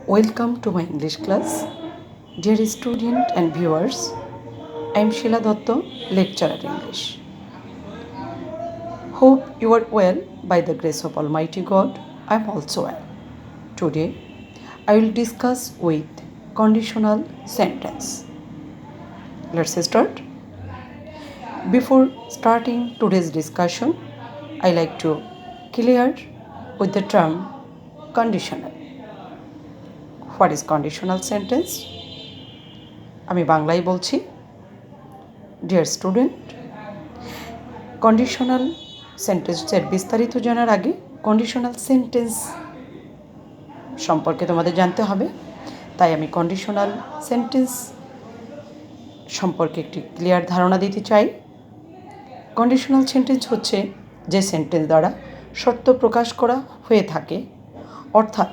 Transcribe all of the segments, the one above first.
Welcome to my English class. Dear student and viewers, I am Sheila Dotto, lecturer English. Hope you are well by the grace of Almighty God. I am also well. Today, I will discuss with conditional sentence. Let's start. Before starting today's discussion, I like to clear with the term conditional. What is conditional sentence? আমি বাংলায় বলছি। Dear student, conditional সেন্টেন্সের বিস্তারিত জানার আগে conditional sentence সম্পর্কে তোমাদের জানতে হবে। তাই আমি কন্ডিশনাল সেন্টেন্স সম্পর্কে একটি ক্লিয়ার ধারণা দিতে চাই। কন্ডিশনাল সেন্টেন্স হচ্ছে যে সেন্টেন্স দ্বারা শর্ত প্রকাশ করা হয়ে থাকে, অর্থাৎ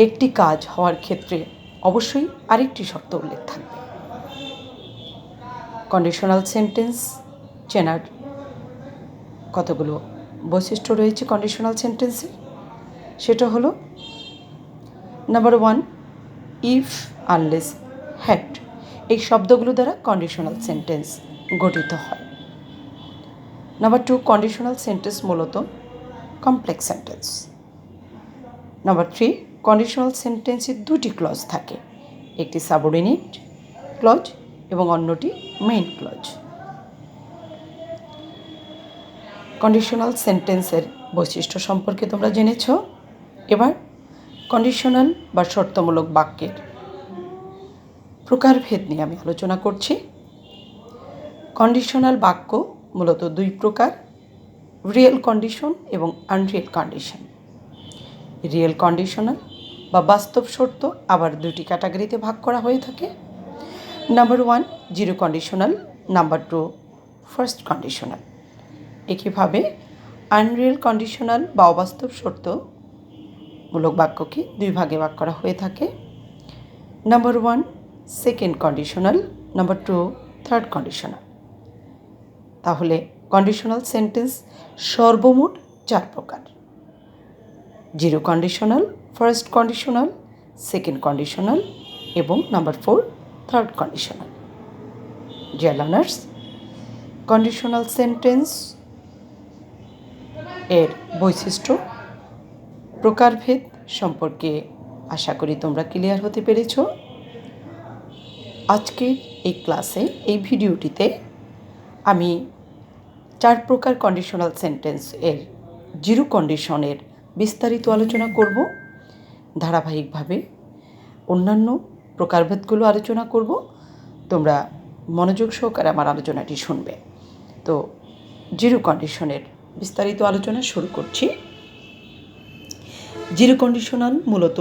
একটি কাজ হওয়ার ক্ষেত্রে অবশ্যই আরেকটি শর্ত উল্লেখ থাকবে। কন্ডিশনাল সেন্টেন্স চেনার কতগুলো বৈশিষ্ট্য রয়েছে কন্ডিশনাল সেন্টেন্সের। সেটা হলো নাম্বার 1, ইফ, আনলেস, হ্যাড। এই শব্দগুলো দ্বারা কন্ডিশনাল সেন্টেন্স গঠিত হয়। নাম্বার 2, কন্ডিশনাল সেন্টেন্স মূলত কমপ্লেক্স সেন্টেন্স। নাম্বার 3, কন্ডিশনাল সেন্টেন্সে দুটি ক্লজ থাকে, একটি সাবঅর্ডিনেট ক্লজ এবং অন্যটি মেইন ক্লজ। কন্ডিশনাল সেন্টেন্সের বৈশিষ্ট্য সম্পর্কে তোমরা জেনেছ। এবার কন্ডিশনাল বা শর্তমূলক বাক্যের প্রকারভেদ নিয়ে আমি আলোচনা করছি। কন্ডিশনাল বাক্য মূলত দুই প্রকার, রিয়েল কন্ডিশন এবং আনরিয়েল কন্ডিশন। রিয়েল কন্ডিশনাল বা বাস্তব শর্ত আবার দুটি ক্যাটাগরিতে ভাগ করা হয়ে থাকে। Number 1, zero conditional. Number 2, first conditional. একইভাবে আনরিয়েল কন্ডিশনাল বা অবাস্তব শর্তমূলক বাক্যকে দুই ভাগে ভাগ করা হয়ে থাকে। Number 1, second conditional. Number 2, third conditional. তাহলে কন্ডিশনাল সেন্টেন্স সর্বমোট 4 প্রকার: zero conditional, first conditional, second conditional এবং number 4, third conditional. Dear learners, conditional sentence এর বৈশিষ্ট্য, প্রকারভেদ সম্পর্কে আশা করি তোমরা ক্লিয়ার হতে পেরেছ। আজকের এই ক্লাসে, এই ভিডিওটিতে আমি 4 প্রকার কন্ডিশনাল সেন্টেন্স এর জিরো কন্ডিশনের বিস্তারিত আলোচনা করব। ধারাবাহিকভাবে অন্যান্য প্রকারভেদগুলো আলোচনা করব। তোমরা মনোযোগ সহকারে আমার আলোচনাটি শুনবে। তো জিরো কন্ডিশনের বিস্তারিত আলোচনা শুরু করছি। জিরো কন্ডিশনাল মূলত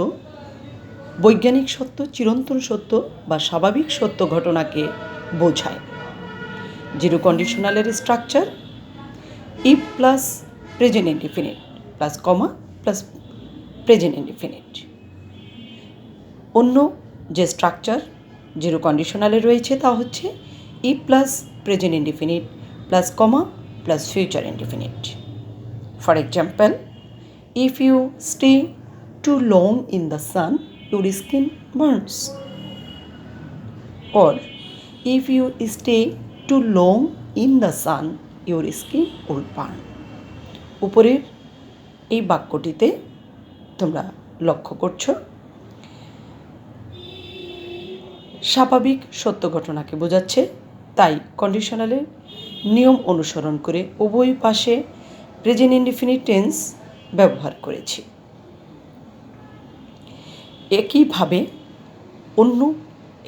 বৈজ্ঞানিক সত্য, চিরন্তন সত্য বা স্বাভাবিক সত্য ঘটনাকে বোঝায়। জিরো কন্ডিশনালের structure if plus present indefinite plus comma plus present indefinite. অন্য যে স্ট্রাকচার জিরো কন্ডিশনালে রয়েছে তা হচ্ছে if plus present indefinite plus comma plus future indefinite. For example, if you stay too long in the sun your skin burns, or if you stay too long in the sun your skin will burn. উপরের এই বাক্যটিতে তোমরা লক্ষ্য করছো স্বাভাবিক সত্য ঘটনাকে বোঝাচ্ছে, তাই কন্ডিশনালের নিয়ম অনুসরণ করে উভয় পাশে প্রেজেন্ট ইনডিফিনিট টেন্স ব্যবহার করেছি। একইভাবে অন্য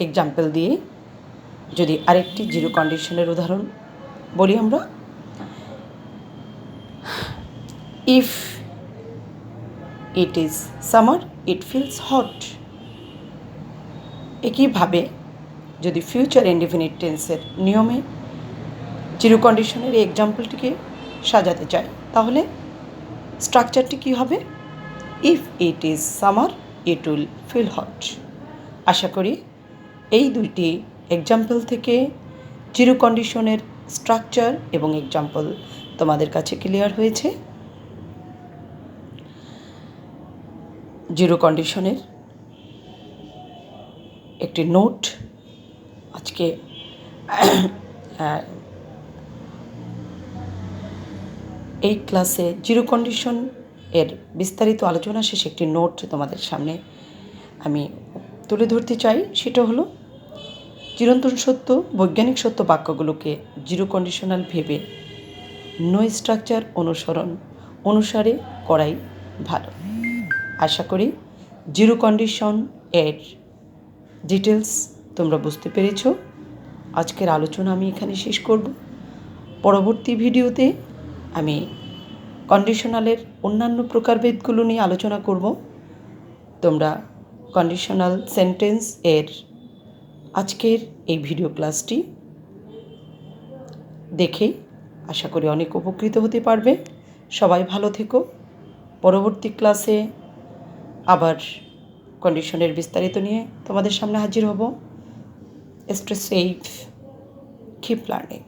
এক্সাম্পল দিয়ে যদি আরেকটি জিরো কন্ডিশনের উদাহরণ বলি আমরা, if it is summer it feels hot. একইভাবে যদি ফিউচার ইনডিফিনিট টেন্সের নিয়মে জিরো কন্ডিশনের এই এক্সাম্পলটিকে সাজাতে চাই, তাহলে স্ট্রাকচারটি কী হবে? If it is summer it will feel hot. আশা করি এই দুইটি এক্সাম্পল থেকে জিরো কন্ডিশনের স্ট্রাকচার এবং এক্সাম্পল তোমাদের কাছে ক্লিয়ার হয়েছে। জিরো কন্ডিশনের একটি নোট আজকে এই ক্লাসে জিরো কন্ডিশন এর বিস্তারিত আলোচনা শেষে একটি নোট তোমাদের সামনে আমি তুলে ধরতে চাই। সেটা হলো চিরন্তন সত্য বৈজ্ঞানিক সত্য বাক্যগুলোকে জিরো কন্ডিশনাল ভেবে নো স্ট্রাকচার অনুসারে করাই ভালো। আশা করি জিরো কন্ডিশন এর ডিটেলস তোমরা বুঝতে পেরেছ। আজকের আলোচনা আমি এখানে শেষ করব। পরবর্তী ভিডিওতে আমি কন্ডিশনালের অন্যান্য প্রকারভেদগুলো নিয়ে আলোচনা করব। তোমরা কন্ডিশনাল সেন্টেন্স এর আজকের এই ভিডিও ক্লাসটি দেখে আশা করি অনেক উপকৃত হতে পারবে। সবাই ভালো থেকো। পরবর্তী ক্লাসে আবার কন্ডিশনের বিস্তারিত নিয়ে তোমাদের সামনে হাজির হব। Stay safe, keep learning.